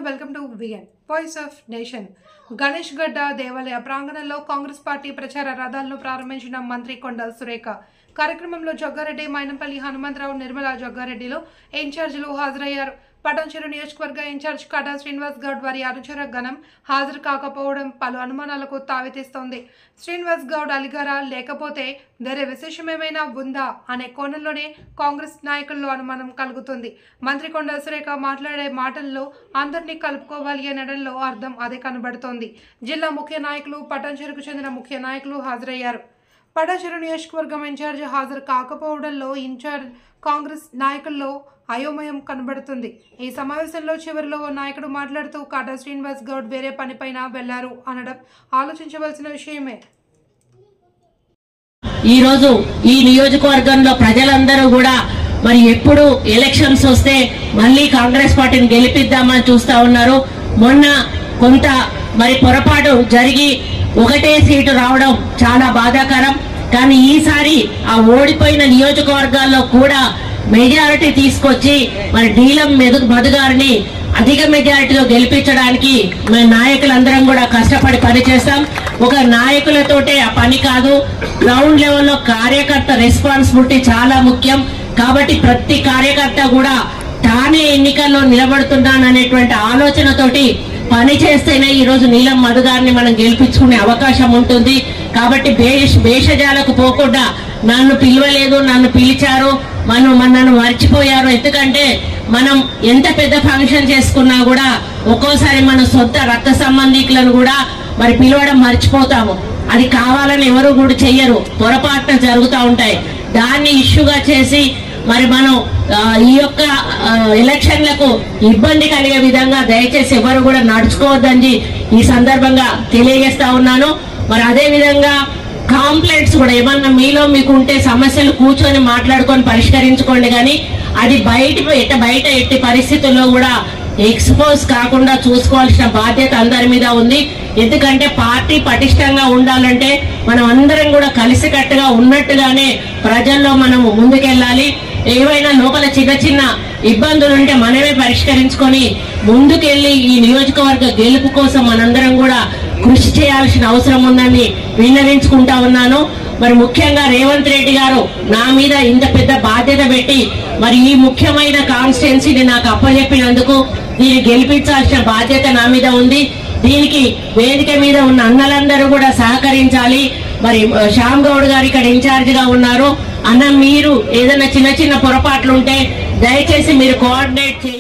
Welcome to VN voice of nation. Ganesh Gadda దేవాలయ ప్రాంగణంలో Congress party ప్రచార రథాలను ప్రారంభించిన మంత్రి కొండ సురేఖ. కార్యక్రమంలో జగ్గారెడ్డి, మైనంపల్లి హనుమంతరావు, నిర్మలా జగ్గారెడ్డిలో ఇన్ఛార్జీలు హాజరయ్యారు. పటాన్చెరు నియోజకవర్గ ఇన్ఛార్జ్ కాటా శ్రీనివాస్ గౌడ్ వారి అనుచర గణం హాజరు కాకపోవడం పలు అనుమానాలకు తావితీస్తోంది. శ్రీనివాస్ గౌడ్ అలిగారా లేకపోతే వేరే విశేషమేమైనా ఉందా అనే కోణంలోనే కాంగ్రెస్ నాయకుల్లో అనుమానం కలుగుతుంది. మంత్రి కొండ సురేఖ మాట్లాడే మాటల్లో అందరినీ కలుపుకోవాలి అనడంలో అర్థం అదే కనబడుతోంది. జిల్లా ముఖ్య నాయకులు, పటాన్చెరుకు చెందిన ముఖ్య నాయకులు హాజరయ్యారు. పటాన్చెరు నియోజకవర్గం ఇన్ఛార్జ్ హాజరు కాకపోవడంలో ఇన్ఛార్జ్ కాంగ్రెస్ నాయకుల్లో అయోమయం కనబడుతుంది. ఈ సమావేశంలో చివరిలో ఓ నాయకుడు మాట్లాడుతూ కాటా శ్రీనివాస్ గౌడ్ వేరే పనిపైన వెళ్లారు అనడం ఆలోచించవలసిన విషయమే. ఈ రోజు ఈ నియోజకవర్గంలో ప్రజలందరూ కూడా మరి ఎప్పుడు ఎలక్షన్స్ వస్తే మళ్ళీ కాంగ్రెస్ పార్టీని గెలిపిద్దామని చూస్తా ఉన్నారు. మొన్న కొంత మరి పొరపాటు జరిగి ఒకటే సీటు రావడం చాలా బాధాకరం. కానీ ఈసారి ఆ ఓడిపోయిన నియోజకవర్గాల్లో కూడా మెజారిటీ తీసుకొచ్చి మరి నీలం మధు గారిని అధిక మెజారిటీలో గెలిపించడానికి మన నాయకులందరం కూడా కష్టపడి పనిచేస్తాం. ఒక నాయకులతోటే ఆ పని కాదు, గ్రౌండ్ లెవెల్లో కార్యకర్త రెస్పాన్సిబిలిటీ చాలా ముఖ్యం. కాబట్టి ప్రతి కార్యకర్త కూడా తానే ఎన్నికల్లో నిలబడుతున్నాననేటువంటి ఆలోచనతోటి పని చేస్తేనే ఈ రోజు నీలం మధు గారిని మనం గెలిపించుకునే అవకాశం ఉంటుంది. కాబట్టి భేషజాలకు పోకుండా నన్ను పిలవలేదు, నన్ను పిలిచారు, నన్ను మర్చిపోయారు. ఎందుకంటే మనం ఎంత పెద్ద ఫంక్షన్ చేసుకున్నా కూడా ఒక్కోసారి మన సొంత రక్త సంబంధికులను కూడా మరి పిలవడం మర్చిపోతాము. అది కావాలని ఎవరు కూడా చెయ్యరు, పొరపాటున జరుగుతూ ఉంటాయి. దాన్ని ఇష్యూగా చేసి మరి మనం ఈ యొక్క ఎలక్షన్లకు ఇబ్బంది కలిగే విధంగా దయచేసి ఎవరు కూడా నడుచుకోవద్దని ఈ సందర్భంగా తెలియజేస్తా ఉన్నాను. మరి అదే విధంగా కాంప్లైంట్స్ కూడా ఏమన్నా మీలో మీకు ఉంటే సమస్యలు కూర్చొని మాట్లాడుకొని పరిష్కరించుకోండి. కానీ అది బయట ఎట్టి పరిస్థితుల్లో కూడా ఎక్స్పోజ్ కాకుండా చూసుకోవాల్సిన బాధ్యత అందరి మీద ఉంది. ఎందుకంటే పార్టీ పటిష్టంగా ఉండాలంటే మనం అందరం కూడా కలిసికట్టుగా ఉన్నట్టుగానే ప్రజల్లో మనము ముందుకెళ్ళాలి. ఏవైనా లోపల చిన్న చిన్న ఇబ్బందులు ఉంటే మనమే పరిష్కరించుకొని ముందుకెళ్లి ఈ నియోజకవర్గ గెలుపు కోసం మనందరం కూడా కృషి చేయాల్సిన అవసరం ఉందని విన్నవించుకుంటా ఉన్నాను. మరి ముఖ్యంగా రేవంత్ రెడ్డి గారు నా మీద ఇంత పెద్ద బాధ్యత పెట్టి మరి ఈ ముఖ్యమైన కాన్స్టిట్యున్సీని నాకు అప్పచెప్పినందుకు దీన్ని గెలిపించాల్సిన బాధ్యత నా మీద ఉంది. దీనికి వేదిక మీద ఉన్న అన్నలందరూ కూడా సహకరించాలి. మరి శ్యామ్ గౌడ్ గారు ఇక్కడ ఇన్ఛార్జ్ గా ఉన్నారు. అన్న, మీరు ఏదైనా చిన్న చిన్న పొరపాట్లు ఉంటే దయచేసి మీరు కోఆర్డినేట్ చేయండి.